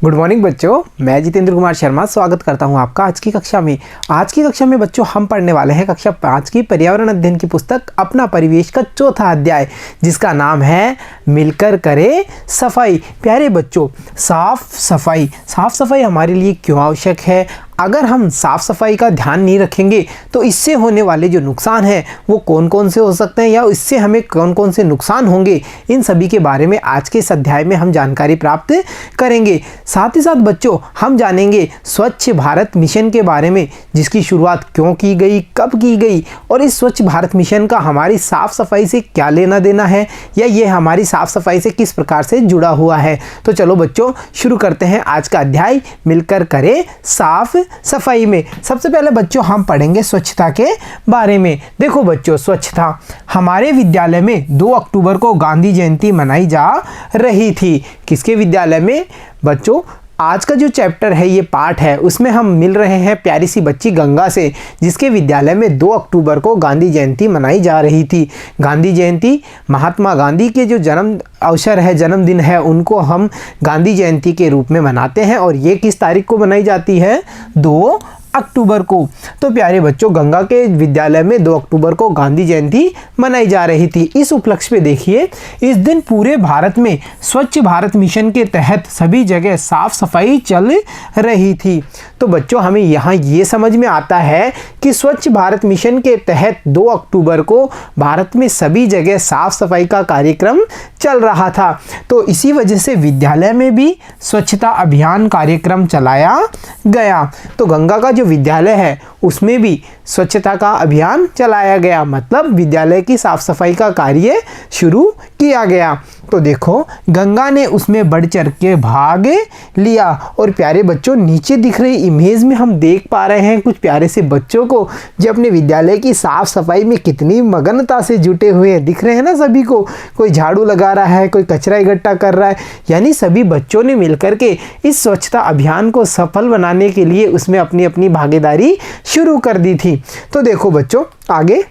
Good morning बच्चों, मैं जितेंद्र कुमार शर्मा स्वागत करता हूं आपका आज की कक्षा में बच्चों हम पढ़ने वाले हैं कक्षा 5 की पर्यावरण अध्ययन की पुस्तक अपना परिवेश का चौथा अध्याय, जिसका नाम है मिलकर करें सफाई। प्यारे बच्चों, साफ सफाई हमारे लिए क्यों आवश्यक है? अगर हम साफ सफाई का ध्यान नहीं रखेंगे तो इससे होने वाले जो नुकसान हैं वो कौन कौन से हो सकते हैं, या इससे हमें कौन कौन से नुकसान होंगे, इन सभी के बारे में आज के इस अध्याय में हम जानकारी प्राप्त करेंगे। साथ ही साथ बच्चों हम जानेंगे स्वच्छ भारत मिशन के बारे में, जिसकी शुरुआत क्यों की गई, कब की गई, और इस स्वच्छ भारत मिशन का हमारी साफ सफाई से क्या लेना देना है, या ये हमारी साफ सफाई से किस प्रकार से जुड़ा हुआ है। तो चलो बच्चों शुरू करते हैं आज का अध्याय मिलकर करें साफ सफाई में। सबसे पहले बच्चों हम पढ़ेंगे स्वच्छता के बारे में। देखो बच्चों, स्वच्छता हमारे विद्यालय में 2 अक्टूबर को गांधी जयंती मनाई जा रही थी। किसके विद्यालय में बच्चों? आज का जो चैप्टर है, ये पाठ है, उसमें हम मिल रहे हैं प्यारी सी बच्ची गंगा से, जिसके विद्यालय में 2 अक्टूबर को गांधी जयंती मनाई जा रही थी। गांधी जयंती महात्मा गांधी के जो जन्म अवसर है, जन्मदिन है, उनको हम गांधी जयंती के रूप में मनाते हैं। और ये किस तारीख को मनाई जाती है? 2 अक्टूबर को। तो प्यारे बच्चों, गंगा के विद्यालय में 2 अक्टूबर को गांधी जयंती मनाई जा रही थी। इस उपलक्ष्य पे देखिए, इस दिन पूरे भारत में स्वच्छ भारत मिशन के तहत सभी जगह साफ सफाई चल रही थी। तो बच्चों हमें यहाँ ये समझ में आता है कि स्वच्छ भारत मिशन के तहत 2 अक्टूबर को भारत में सभी जगह साफ सफाई का कार्यक्रम चल रहा था। तो इसी वजह से विद्यालय में भी स्वच्छता अभियान कार्यक्रम चलाया गया। तो गंगा का जो विद्यालय है उसमें भी स्वच्छता का अभियान चलाया गया, मतलब विद्यालय की साफ सफाई का कार्य शुरू किया गया। तो देखो गंगा ने उसमें बढ़ चढ़ के भाग लिया। और प्यारे बच्चों, नीचे दिख रही इमेज में हम देख पा रहे हैं कुछ प्यारे से बच्चों को, जो अपने विद्यालय की साफ सफाई में कितनी मगनता से जुटे हुए हैं। दिख रहे हैं ना सभी को, कोई झाड़ू लगा रहा है, कोई कचरा इकट्ठा कर रहा है, यानी सभी बच्चों ने मिलकर के इस स्वच्छता अभियान को सफल बनाने के लिए उसमें अपनी अपनी भागीदारी शुरू कर दी थी। तो देखो बच्चों आगे,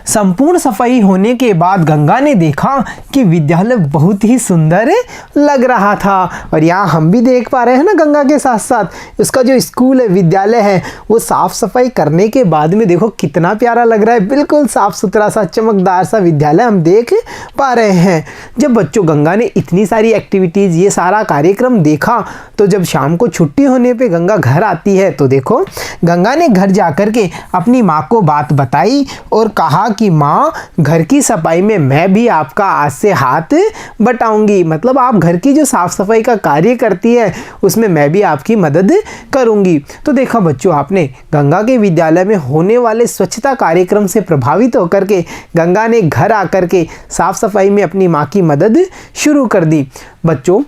संपूर्ण सफाई होने के बाद गंगा ने देखा कि विद्यालय बहुत ही सुंदर लग रहा था। और यहाँ हम भी देख पा रहे हैं ना, गंगा के साथ साथ उसका जो स्कूल है, विद्यालय है, वो साफ सफाई करने के बाद में देखो कितना प्यारा लग रहा है। बिल्कुल साफ सुथरा सा चमकदार सा विद्यालय हम देख पा रहे हैं। जब बच्चों गंगा ने इतनी सारी एक्टिविटीज़, ये सारा कार्यक्रम देखा, तो जब शाम को छुट्टी होने पे गंगा घर आती है, तो देखो गंगा ने घर जाकर के अपनी माँ को बात बताई और कहा कि माँ, घर की सफाई में मैं भी आपका आज से हाथ बटाऊंगी, मतलब आप घर की जो साफ सफाई का कार्य करती है उसमें मैं भी आपकी मदद करूंगी। तो देखा बच्चों, आपने गंगा के विद्यालय में होने वाले स्वच्छता कार्यक्रम से प्रभावित होकर के गंगा ने घर आकर के साफ सफाई में अपनी माँ की मदद शुरू कर दी। बच्चों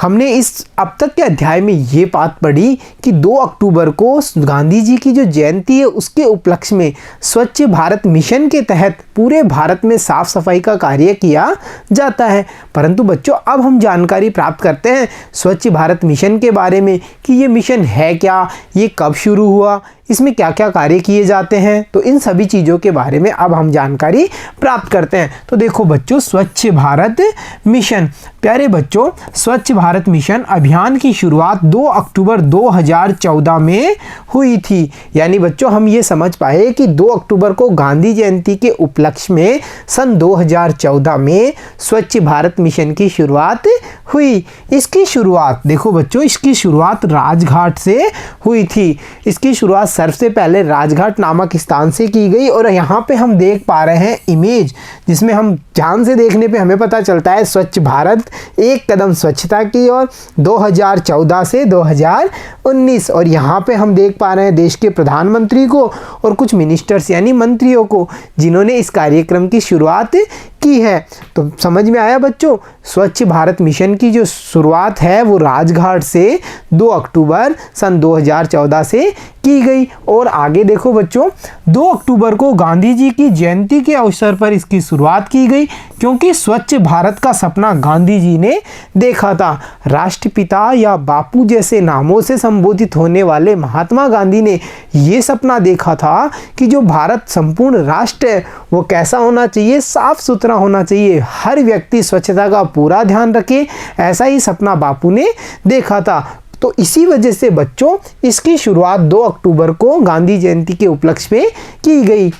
हमने इस अब तक के अध्याय में ये बात पढ़ी कि 2 अक्टूबर को गांधी जी की जो जयंती है उसके उपलक्ष्य में स्वच्छ भारत मिशन के तहत पूरे भारत में साफ सफाई का कार्य किया जाता है। परंतु बच्चों अब हम जानकारी प्राप्त करते हैं स्वच्छ भारत मिशन के बारे में कि ये मिशन है क्या, ये कब शुरू हुआ, इसमें क्या क्या कार्य किए जाते हैं। तो इन सभी चीज़ों के बारे में अब हम जानकारी प्राप्त करते हैं। तो देखो बच्चों, स्वच्छ भारत मिशन। प्यारे बच्चों, स्वच्छ भारत मिशन अभियान की शुरुआत 2 अक्टूबर 2014 में हुई थी। यानी बच्चों हम ये समझ पाए कि 2 अक्टूबर को गांधी जयंती के उपलक्ष्य में सन 2014 में स्वच्छ भारत मिशन की शुरुआत हुई। इसकी शुरुआत देखो बच्चों, इसकी शुरुआत राजघाट से हुई थी। इसकी शुरुआत सबसे पहले राजघाट नामक स्थान से की गई। और यहाँ पे हम देख पा रहे हैं इमेज, जिसमें हम ध्यान से देखने पे हमें पता चलता है स्वच्छ भारत एक कदम स्वच्छता की ओर 2014 से 2019। और यहाँ पे हम देख पा रहे हैं देश के प्रधानमंत्री को और कुछ मिनिस्टर्स यानी मंत्रियों को, जिन्होंने इस कार्यक्रम की शुरुआत की है। तो समझ में आया बच्चों, स्वच्छ भारत मिशन की जो शुरुआत है वो राजघाट से 2 अक्टूबर सन 2014 से की गई। और आगे देखो बच्चों, 2 अक्टूबर को गांधी जी की जयंती के अवसर पर इसकी शुरुआत की गई, क्योंकि स्वच्छ भारत का सपना गांधी जी ने देखा था। राष्ट्रपिता या बापू जैसे नामों से संबोधित होने वाले महात्मा गांधी ने ये सपना देखा था कि जो भारत संपूर्ण राष्ट्र है वो कैसा होना चाहिए, साफ सुथरा सुथरा होना चाहिए, हर व्यक्ति स्वच्छता का पूरा ध्यान रखे, ऐसा ही सपना बापू ने देखा था। तो इसी वजह से बच्चों इसकी शुरुआत 2 अक्टूबर को गांधी जयंती के उपलक्ष्य में की गई।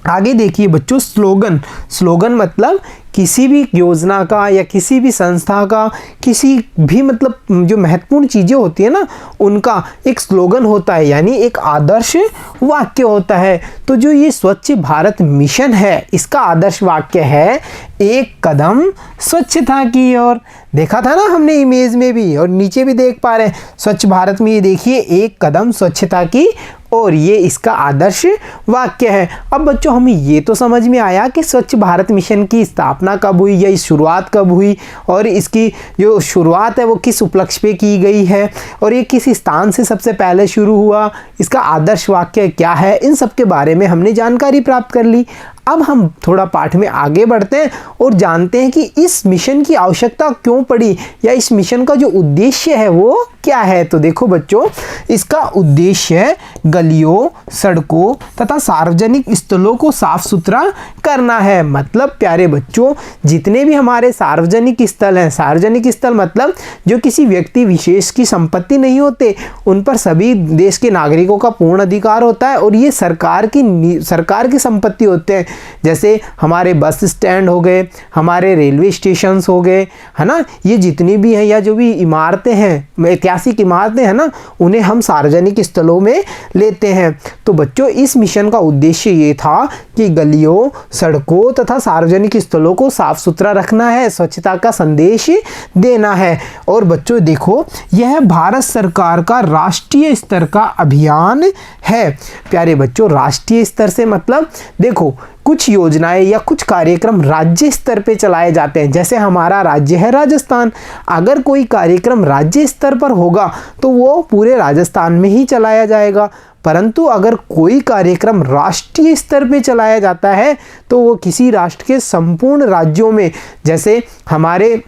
आगे देखिए बच्चों, स्लोगन मतलब किसी भी योजना का या किसी भी संस्था का, किसी भी मतलब जो महत्वपूर्ण चीज़ें होती है ना, उनका एक स्लोगन होता है, यानी एक आदर्श वाक्य होता है। तो जो ये स्वच्छ भारत मिशन है, इसका आदर्श वाक्य है, एक कदम स्वच्छता की ओर। देखा था ना हमने इमेज में भी, और नीचे भी देख पा रहे हैं स्वच्छ भारत में, ये देखिए एक कदम स्वच्छता की और ये इसका आदर्श वाक्य है। अब बच्चों हमें ये तो समझ में आया कि स्वच्छ भारत मिशन की स्थापना कब हुई या इस शुरुआत कब हुई, और इसकी जो शुरुआत है वो किस उपलक्ष्य पे की गई है, और ये किस स्थान से सबसे पहले शुरू हुआ, इसका आदर्श वाक्य क्या है, इन सब के बारे में हमने जानकारी प्राप्त कर ली। अब हम थोड़ा पाठ में आगे बढ़ते हैं और जानते हैं कि इस मिशन की आवश्यकता क्यों पड़ी, या इस मिशन का जो उद्देश्य है वो क्या है। तो देखो बच्चों, इसका उद्देश्य गलियों, सड़कों तथा सार्वजनिक स्थलों को साफ सुथरा करना है। मतलब प्यारे बच्चों, जितने भी हमारे सार्वजनिक स्थल हैं, सार्वजनिक स्थल मतलब जो किसी व्यक्ति विशेष की संपत्ति नहीं होते, उन पर सभी देश के नागरिकों का पूर्ण अधिकार होता है, और ये सरकार की संपत्ति होते हैं। जैसे हमारे बस स्टैंड हो गए, हमारे रेलवे स्टेशंस हो गए, है ना, ये जितनी भी हैं, या जो भी इमारतें हैं, ऐतिहासिक इमारतें हैं ना, उन्हें हम सार्वजनिक स्थलों में लेते हैं। तो बच्चों इस मिशन का उद्देश्य ये था कि गलियों, सड़कों तथा सार्वजनिक स्थलों को साफ सुथरा रखना है, स्वच्छता का संदेश देना है। और बच्चों देखो, यह भारत सरकार का राष्ट्रीय स्तर का अभियान है। प्यारे बच्चों, राष्ट्रीय स्तर से मतलब देखो, कुछ योजनाएं या कुछ कार्यक्रम राज्य स्तर पे चलाए जाते हैं। जैसे हमारा राज्य है राजस्थान, अगर कोई कार्यक्रम राज्य स्तर पर होगा तो वो पूरे राजस्थान में ही चलाया जाएगा, परंतु अगर कोई कार्यक्रम राष्ट्रीय स्तर पे चलाया जाता है तो वो किसी राष्ट्र के संपूर्ण राज्यों में, जैसे हमारे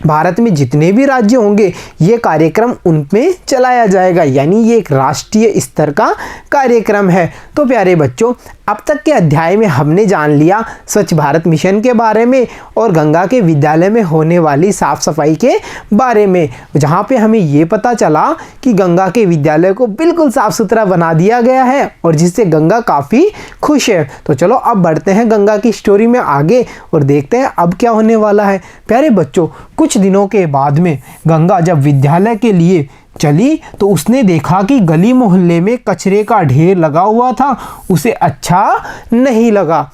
भारत में जितने भी राज्य होंगे, ये कार्यक्रम उनमें चलाया जाएगा, यानी ये एक राष्ट्रीय स्तर का कार्यक्रम है। तो प्यारे बच्चों, अब तक के अध्याय में हमने जान लिया स्वच्छ भारत मिशन के बारे में और गंगा के विद्यालय में होने वाली साफ सफाई के बारे में, जहाँ पे हमें ये पता चला कि गंगा के विद्यालय को बिल्कुल साफ सुथरा बना दिया गया है और जिससे गंगा काफ़ी खुश है। तो चलो अब बढ़ते हैं गंगा की स्टोरी में आगे और देखते हैं अब क्या होने वाला है। प्यारे बच्चों, कुछ दिनों के बाद में गंगा जब विद्यालय के लिए चली तो उसने देखा कि गली मोहल्ले में कचरे का ढेर लगा हुआ था, उसे अच्छा नहीं लगा।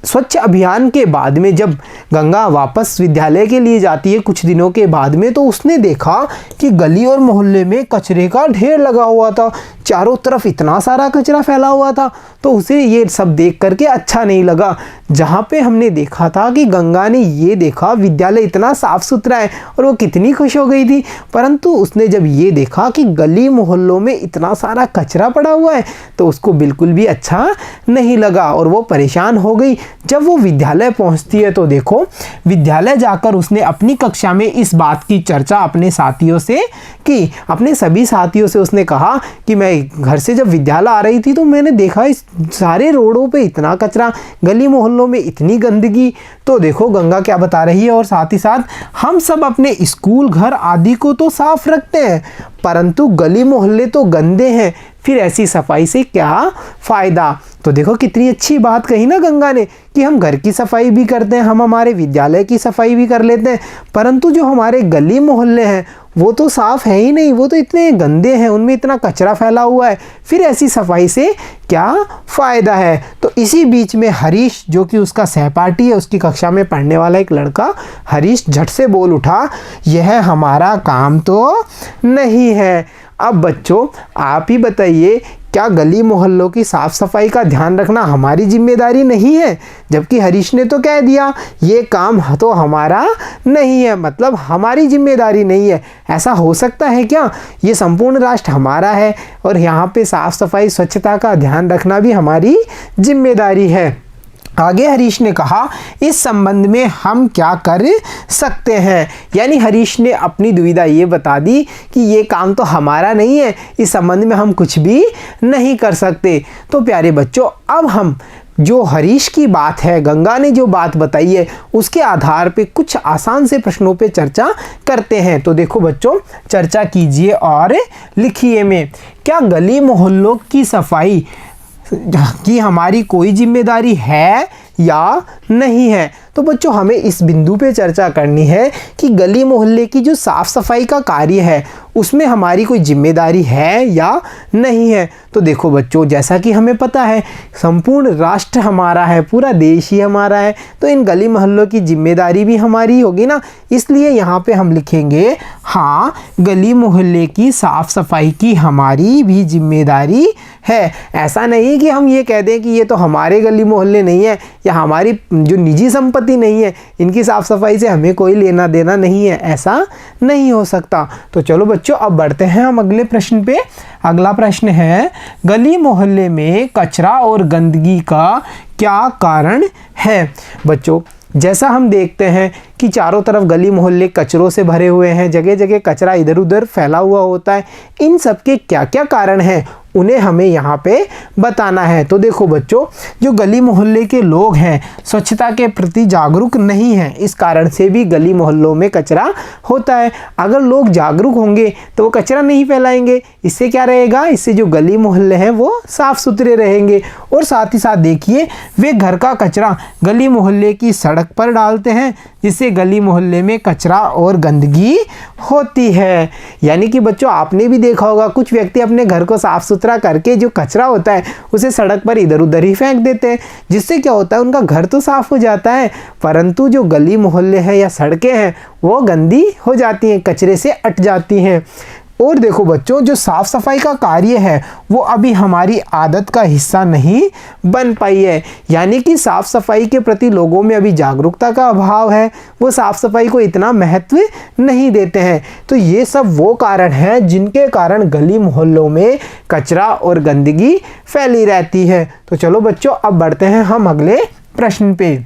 स्वच्छ अभियान के बाद में जब गंगा वापस विद्यालय के लिए जाती है कुछ दिनों के बाद में, तो उसने देखा कि गली और मोहल्ले में कचरे का ढेर लगा हुआ था, चारों तरफ इतना सारा कचरा फैला हुआ था। तो उसे ये सब देख करके अच्छा नहीं लगा। जहाँ पे हमने देखा था कि गंगा ने ये देखा विद्यालय इतना साफ सुथरा है और वो कितनी खुश हो गई थी, परंतु उसने जब ये देखा कि गली मोहल्लों में इतना सारा कचरा पड़ा हुआ है तो उसको बिल्कुल भी अच्छा नहीं लगा और वो परेशान हो गई। जब वो विद्यालय पहुंचती है तो देखो, विद्यालय जाकर उसने अपनी कक्षा में इस बात की चर्चा अपने साथियों से की। अपने सभी साथियों से उसने कहा कि मैं घर से जब विद्यालय आ रही थी तो मैंने देखा इस सारे रोडों पे इतना कचरा, गली मोहल्लों में इतनी गंदगी। तो देखो गंगा क्या बता रही है, और साथ ही साथ हम सब अपने स्कूल, घर आदि को तो साफ रखते हैं, परंतु गली मोहल्ले तो गंदे हैं, फिर ऐसी सफाई से क्या फ़ायदा। तो देखो कितनी अच्छी बात कही ना गंगा ने कि हम घर की सफाई भी करते हैं, हम हमारे विद्यालय की सफाई भी कर लेते हैं, परंतु जो हमारे गली मोहल्ले हैं वो तो साफ़ है ही नहीं, वो तो इतने गंदे हैं, उनमें इतना कचरा फैला हुआ है, फिर ऐसी सफाई से क्या फ़ायदा है। तो इसी बीच में हरीश, जो कि उसका सहपाठी है, उसकी कक्षा में पढ़ने वाला एक लड़का हरीश, झट से बोल उठा, यह हमारा काम तो नहीं है। अब बच्चों आप ही बताइए, क्या गली मोहल्लों की साफ़ सफाई का ध्यान रखना हमारी जिम्मेदारी नहीं है? जबकि हरीश ने तो कह दिया ये काम तो हमारा नहीं है, मतलब हमारी जिम्मेदारी नहीं है। ऐसा हो सकता है क्या? ये संपूर्ण राष्ट्र हमारा है और यहाँ पे साफ़ सफाई, स्वच्छता का ध्यान रखना भी हमारी जिम्मेदारी है। आगे हरीश ने कहा, इस संबंध में हम क्या कर सकते हैं? यानी हरीश ने अपनी दुविधा ये बता दी कि ये काम तो हमारा नहीं है, इस संबंध में हम कुछ भी नहीं कर सकते। तो प्यारे बच्चों, अब हम जो हरीश की बात है, गंगा ने जो बात बताई है, उसके आधार पे कुछ आसान से प्रश्नों पे चर्चा करते हैं। तो देखो बच्चों, चर्चा कीजिए और लिखिए में, क्या गली मोहल्लों की सफाई की हमारी कोई जिम्मेदारी है या नहीं है। तो बच्चों हमें इस बिंदु पे चर्चा करनी है कि गली मोहल्ले की जो साफ़ सफाई का कार्य है उसमें हमारी कोई जिम्मेदारी है या नहीं है। तो देखो बच्चों, जैसा कि हमें पता है संपूर्ण राष्ट्र हमारा है, पूरा देश ही हमारा है, तो इन गली मोहल्लों की जिम्मेदारी भी हमारी होगी ना। इसलिए यहाँ पे हम लिखेंगे हाँ, गली मोहल्ले की साफ़ सफाई की हमारी भी जिम्मेदारी है। ऐसा नहीं कि हम ये कह दें कि ये तो हमारे गली मोहल्ले नहीं है या हमारी जो निजी संपत्ति नहीं है, इनकी साफ़ सफाई से हमें कोई लेना देना नहीं है, ऐसा नहीं हो सकता। तो चलो बच्चों, अब बढ़ते हैं हम अगले प्रश्न पे। अगला प्रश्न है, गली मोहल्ले में कचरा और गंदगी का क्या कारण है। बच्चों जैसा हम देखते हैं कि चारों तरफ गली मोहल्ले कचरों से भरे हुए हैं, जगह जगह कचरा इधर उधर फैला हुआ होता है। इन सब के क्या क्या कारण हैं उन्हें हमें यहाँ पे बताना है। तो देखो बच्चों, जो गली मोहल्ले के लोग हैं स्वच्छता के प्रति जागरूक नहीं हैं, इस कारण से भी गली मोहल्लों में कचरा होता है। अगर लोग जागरूक होंगे तो वो कचरा नहीं फैलाएंगे, इससे क्या रहेगा, इससे जो गली मोहल्ले हैं वो साफ़ सुथरे रहेंगे। और साथ ही साथ देखिए, वे घर का कचरा गली मोहल्ले की सड़क पर डालते हैं, जिससे गली मोहल्ले में कचरा और गंदगी होती है। यानी कि बच्चों आपने भी देखा होगा, कुछ व्यक्ति अपने घर को साफ सुथरा करके जो कचरा होता है उसे सड़क पर इधर उधर ही फेंक देते हैं, जिससे क्या होता है, उनका घर तो साफ हो जाता है, परंतु जो गली मोहल्ले हैं या सड़कें हैं वो गंदी हो जाती हैं, कचरे से अट जाती हैं। और देखो बच्चों, जो साफ़ सफाई का कार्य है वो अभी हमारी आदत का हिस्सा नहीं बन पाई है। यानी कि साफ़ सफाई के प्रति लोगों में अभी जागरूकता का अभाव है, वो साफ़ सफाई को इतना महत्व नहीं देते हैं। तो ये सब वो कारण हैं जिनके कारण गली मोहल्लों में कचरा और गंदगी फैली रहती है। तो चलो बच्चों, अब बढ़ते हैं हम अगले प्रश्न पे।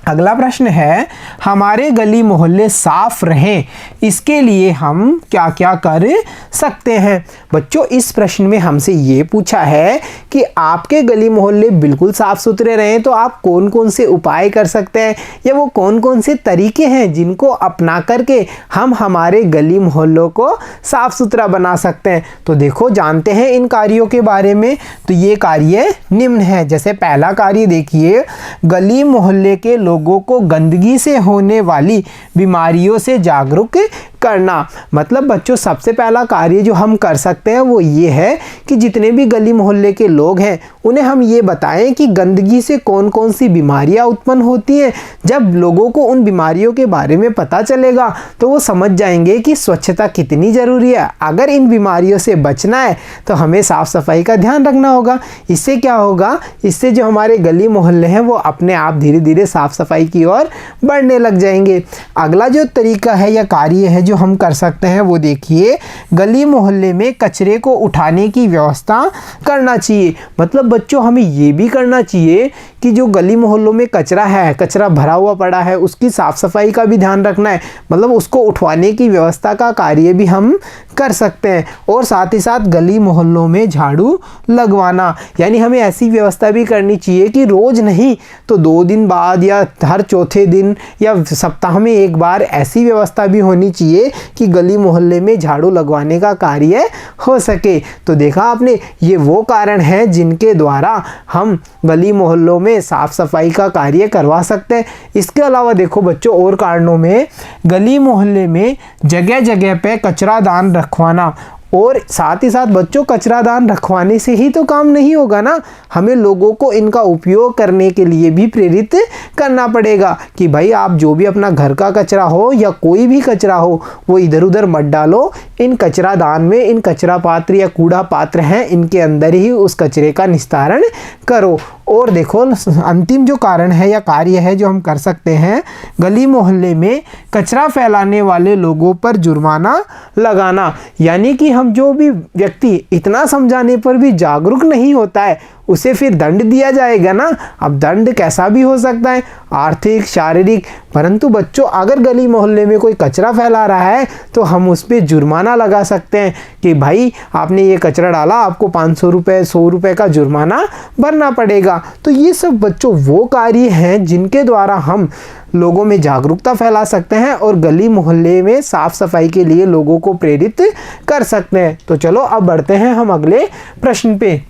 अगला प्रश्न है, हमारे गली मोहल्ले साफ रहें इसके लिए हम क्या क्या कर सकते हैं। बच्चों इस प्रश्न में हमसे ये पूछा है कि आपके गली मोहल्ले बिल्कुल साफ सुथरे रहें तो आप कौन कौन से उपाय कर सकते हैं, या वो कौन कौन से तरीके हैं जिनको अपना करके हम हमारे गली मोहल्लों को साफ सुथरा बना सकते हैं। तो देखो, जानते हैं इन कार्यों के बारे में। तो ये कार्य निम्न है। जैसे पहला कार्य देखिए, गली मोहल्ले के लोगों को गंदगी से होने वाली बीमारियों से जागरूक करना। मतलब बच्चों सबसे पहला कार्य जो हम कर सकते हैं वो ये है कि जितने भी गली मोहल्ले के लोग हैं उन्हें हम ये बताएं कि गंदगी से कौन कौन सी बीमारियां उत्पन्न होती हैं। जब लोगों को उन बीमारियों के बारे में पता चलेगा तो वो समझ जाएंगे कि स्वच्छता कितनी ज़रूरी है। अगर इन बीमारियों से बचना है तो हमें साफ़ सफाई का ध्यान रखना होगा। इससे क्या होगा, इससे जो हमारे गली मोहल्ले हैं वो अपने आप धीरे धीरे साफ़ सफाई की ओर बढ़ने लग जाएंगे। अगला जो तरीका है या कार्य है जो हम कर सकते हैं वो देखिए, गली मोहल्ले में कचरे को उठाने की व्यवस्था करना चाहिए। मतलब बच्चों हमें ये भी करना चाहिए कि जो गली मोहल्लों में कचरा है, कचरा भरा हुआ पड़ा है, उसकी साफ़ सफाई का भी ध्यान रखना है। मतलब उसको उठवाने की व्यवस्था का कार्य भी हम कर सकते हैं। और साथ ही साथ गली मोहल्लों में झाड़ू लगवाना, यानी हमें ऐसी व्यवस्था भी करनी चाहिए कि रोज़ नहीं तो 2 दिन बाद या हर चौथे दिन या सप्ताह में एक बार ऐसी व्यवस्था भी होनी चाहिए कि गली मोहल्ले में झाड़ू लगवाने का कार्य हो सके। तो देखा आपने, ये वो कारण हैं जिनके द्वारा हम गली मोहल्लों में साफ़ सफाई का कार्य करवा सकते हैं। इसके अलावा देखो बच्चों, और कारणों में गली मोहल्ले में जगह जगह पे कचरा दान रखवाना। और साथ ही साथ बच्चों, कचरा दान रखवाने से ही तो काम नहीं होगा ना, हमें लोगों को इनका उपयोग करने के लिए भी प्रेरित करना पड़ेगा कि भाई आप जो भी अपना घर का कचरा हो या कोई भी कचरा हो वो इधर उधर मत डालो, इन कचरा दान में इन कचरा पात्र या कूड़ा पात्र हैं इनके अंदर ही उस कचरे का निस्तारण करो। और देखो, अंतिम जो कारण है या कार्य है जो हम कर सकते हैं, गली मोहल्ले में कचरा फैलाने वाले लोगों पर जुर्माना लगाना। यानी कि हम जो भी व्यक्ति इतना समझाने पर भी जागरूक नहीं होता है उसे फिर दंड दिया जाएगा ना। अब दंड कैसा भी हो सकता है, आर्थिक, शारीरिक, परंतु बच्चों अगर गली मोहल्ले में कोई कचरा फैला रहा है तो हम उस पर जुर्माना लगा सकते हैं कि भाई आपने ये कचरा डाला, आपको 500 रुपये 100 रुपये का जुर्माना भरना पड़ेगा। तो ये सब बच्चों वो कार्य हैं जिनके द्वारा हम लोगों में जागरूकता फैला सकते हैं और गली मोहल्ले में साफ सफाई के लिए लोगों को प्रेरित कर सकते हैं। तो चलो अब बढ़ते हैं हम अगले प्रश्न पे।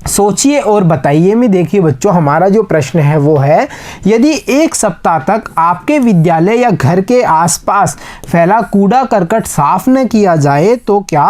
सोचिए और बताइए में देखिए बच्चों, हमारा जो प्रश्न है वो है, यदि एक सप्ताह तक आपके विद्यालय या घर के आसपास फैला कूड़ा करकट साफ न किया जाए तो क्या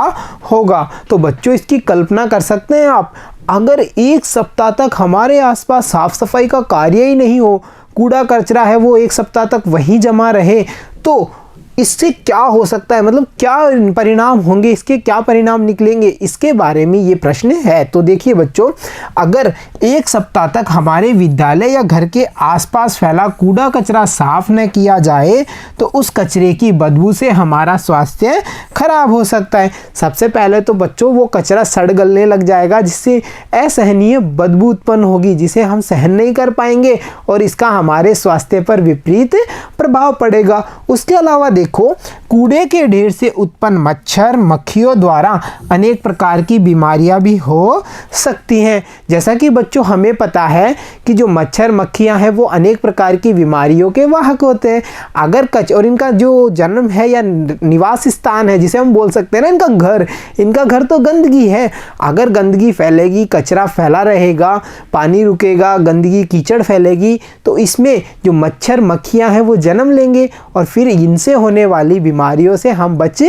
होगा। तो बच्चों इसकी कल्पना कर सकते हैं आप, अगर एक सप्ताह तक हमारे आसपास साफ सफाई का कार्य ही नहीं हो, कूड़ा कचरा है वो एक सप्ताह तक वहीं जमा रहे, तो इससे क्या हो सकता है, मतलब क्या परिणाम होंगे, इसके क्या परिणाम निकलेंगे, इसके बारे में ये प्रश्न है। तो देखिए बच्चों, अगर एक सप्ताह तक हमारे विद्यालय या घर के आसपास फैला कूड़ा कचरा साफ न किया जाए तो उस कचरे की बदबू से हमारा स्वास्थ्य खराब हो सकता है। सबसे पहले तो बच्चों वो कचरा सड़ गलने लग जाएगा जिससे असहनीय बदबू उत्पन्न होगी जिसे हम सहन नहीं कर पाएंगे और इसका हमारे स्वास्थ्य पर विपरीत प्रभाव पड़ेगा। उसके अलावा देखो, कूड़े के ढेर से उत्पन्न मच्छर मक्खियों द्वारा अनेक प्रकार की बीमारियां भी हो सकती हैं। जैसा कि बच्चों हमें पता है कि जो मच्छर मक्खियां हैं वो अनेक प्रकार की बीमारियों के वाहक होते हैं। अगर और इनका जो जन्म है या निवास स्थान है जिसे हम बोल सकते हैं ना, इनका घर तो गंदगी है। अगर गंदगी फैलेगी, कचरा फैला रहेगा, पानी रुकेगा, गंदगी कीचड़ फैलेगी, तो इसमें जो मच्छर मक्खियां हैं वो जन्म लेंगे और फिर इनसे होने वाली बीमारियों से हम बच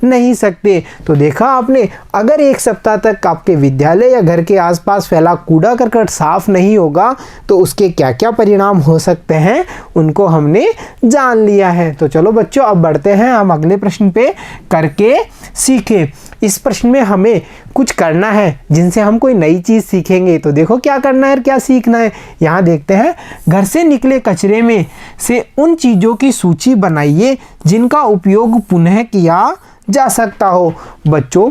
नहीं सकते। तो देखा आपने, अगर एक सप्ताह तक आपके विद्यालय या घर के आसपास फैला कूड़ा करकट साफ नहीं होगा तो उसके क्या क्या परिणाम हो सकते हैं उनको हमने जान लिया है। तो चलो बच्चों अब बढ़ते हैं हम अगले प्रश्न पे, करके सीखे। इस प्रश्न में हमें कुछ करना है जिनसे हम कोई नई चीज़ सीखेंगे। तो देखो क्या करना है और क्या सीखना है, यहाँ देखते हैं। घर से निकले कचरे में से उन चीज़ों की सूची बनाइए जिनका उपयोग पुनः किया जा सकता हो। बच्चों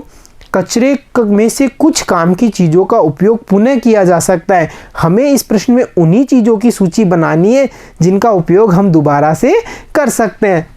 कचरे में से कुछ काम की चीज़ों का उपयोग पुनः किया जा सकता है। हमें इस प्रश्न में उन्हीं चीज़ों की सूची बनानी है जिनका उपयोग हम दोबारा से कर सकते हैं।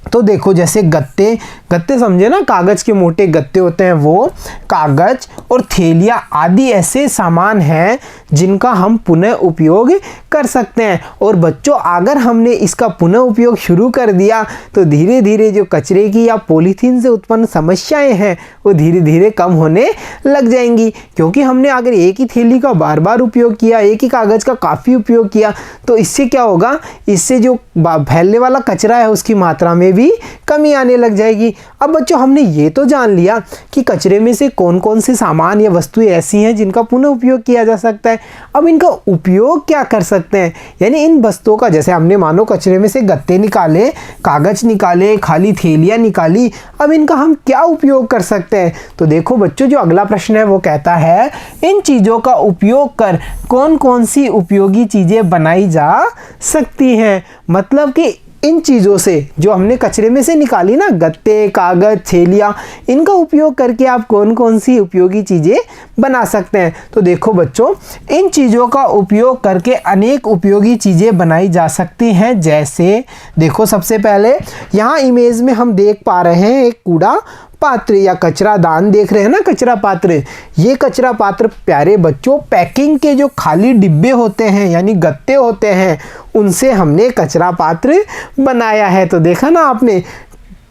तो देखो जैसे गत्ते समझे ना, कागज़ के मोटे गत्ते होते हैं, वो कागज़ और थैलियाँ आदि ऐसे सामान हैं जिनका हम पुनः उपयोग कर सकते हैं। और बच्चों अगर हमने इसका पुनः उपयोग शुरू कर दिया तो धीरे धीरे जो कचरे की या पॉलीथीन से उत्पन्न समस्याएं हैं वो धीरे धीरे कम होने लग जाएंगी, क्योंकि हमने अगर एक ही थैली का बार बार उपयोग किया, एक ही कागज़ का काफ़ी उपयोग किया, तो इससे क्या होगा, इससे जो फैलने वाला कचरा है उसकी मात्रा में भी कमी आने लग जाएगी। अब बच्चों हमने ये तो जान लिया कि कचरे में से कौन कौन से सामान या वस्तुएं ऐसी हैं जिनका पुनः उपयोग किया जा सकता है। अब इनका उपयोग क्या कर सकते हैं, यानी इन वस्तुओं का, जैसे हमने मानो कचरे में से गत्ते निकाले, कागज निकाले, खाली थैलियाँ निकाली, अब इनका हम क्या उपयोग कर सकते हैं। तो देखो बच्चों जो अगला प्रश्न है वो कहता है, इन चीज़ों का उपयोग कर कौन कौन सी उपयोगी चीज़ें बनाई जा सकती हैं। मतलब कि इन चीज़ों से जो हमने कचरे में से निकाली ना, गत्ते, कागज़, थैलियाँ, इनका उपयोग करके आप कौन कौन सी उपयोगी चीज़ें बना सकते हैं। तो देखो बच्चों, इन चीज़ों का उपयोग करके अनेक उपयोगी चीज़ें बनाई जा सकती हैं। जैसे देखो सबसे पहले यहाँ इमेज में हम देख पा रहे हैं एक कूड़ा पात्र या कचरा दान देख रहे हैं ना, कचरा पात्र। ये कचरा पात्र प्यारे बच्चों पैकिंग के जो खाली डिब्बे होते हैं यानी गत्ते होते हैं उनसे हमने कचरा पात्र बनाया है। तो देखा ना आपने,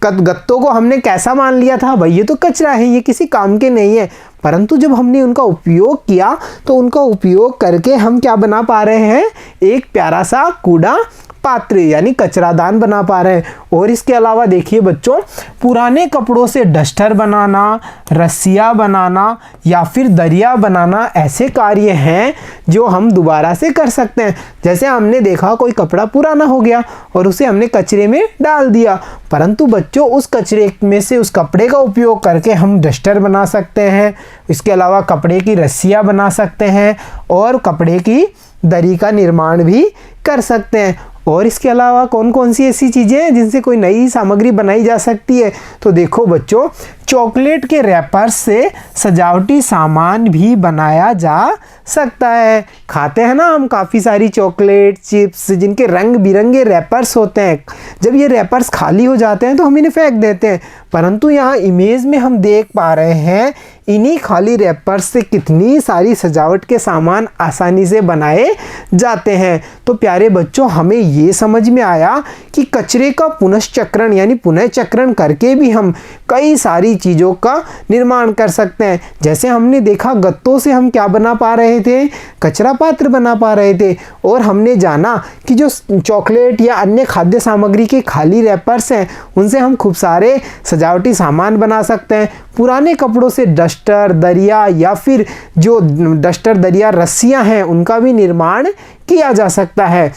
गत्तों को हमने कैसा मान लिया था, भाई ये तो कचरा है, ये किसी काम के नहीं है, परंतु जब हमने उनका उपयोग किया तो उनका उपयोग करके हम क्या बना पा रहे हैं, एक प्यारा सा कूड़ा पात्र यानी कचरादान बना पा रहे हैं। और इसके अलावा देखिए बच्चों, पुराने कपड़ों से डस्टर बनाना, रस्सियाँ बनाना या फिर दरिया बनाना ऐसे कार्य हैं जो हम दोबारा से कर सकते हैं। जैसे हमने देखा कोई कपड़ा पुराना हो गया और उसे हमने कचरे में डाल दिया, परंतु बच्चों उस कचरे में से उस कपड़े का उपयोग करके हम डस्टर बना सकते हैं। इसके अलावा कपड़े की रस्सियाँ बना सकते हैं और कपड़े की दरी का निर्माण भी कर सकते हैं। और इसके अलावा कौन कौन सी ऐसी चीज़ें हैं जिनसे कोई नई सामग्री बनाई जा सकती है? तो देखो बच्चों, चॉकलेट के रैपर्स से सजावटी सामान भी बनाया जा सकता है। खाते हैं ना हम काफ़ी सारी चॉकलेट चिप्स जिनके रंग बिरंगे रैपर्स होते हैं। जब ये रैपर्स खाली हो जाते हैं तो हम इन्हें फेंक देते हैं, परंतु यहाँ इमेज में हम देख पा रहे हैं इन्हीं खाली रैपर्स से कितनी सारी सजावट के सामान आसानी से बनाए जाते हैं। तो प्यारे बच्चों, हमें ये समझ में आया कि कचरे का पुनश्चक्रण यानी पुनःचक्रण करके भी हम कई सारी चीज़ों का निर्माण कर सकते हैं। जैसे हमने देखा गत्तों से हम क्या बना पा रहे थे, कचरा पात्र बना पा रहे थे, और हमने जाना कि जो चॉकलेट या अन्य खाद्य सामग्री के खाली रैपर्स हैं उनसे हम खूब सारे सजावटी सामान बना सकते हैं। पुराने कपड़ों से डस्टर दरिया या फिर जो डस्टर दरिया रस्सियां हैं उनका भी निर्माण किया जा सकता है।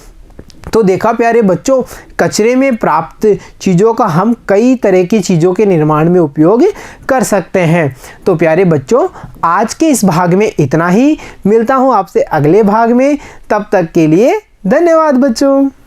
तो देखा प्यारे बच्चों, कचरे में प्राप्त चीज़ों का हम कई तरह की चीज़ों के निर्माण में उपयोग कर सकते हैं। तो प्यारे बच्चों, आज के इस भाग में इतना ही। मिलता हूँ आपसे अगले भाग में, तब तक के लिए धन्यवाद बच्चों।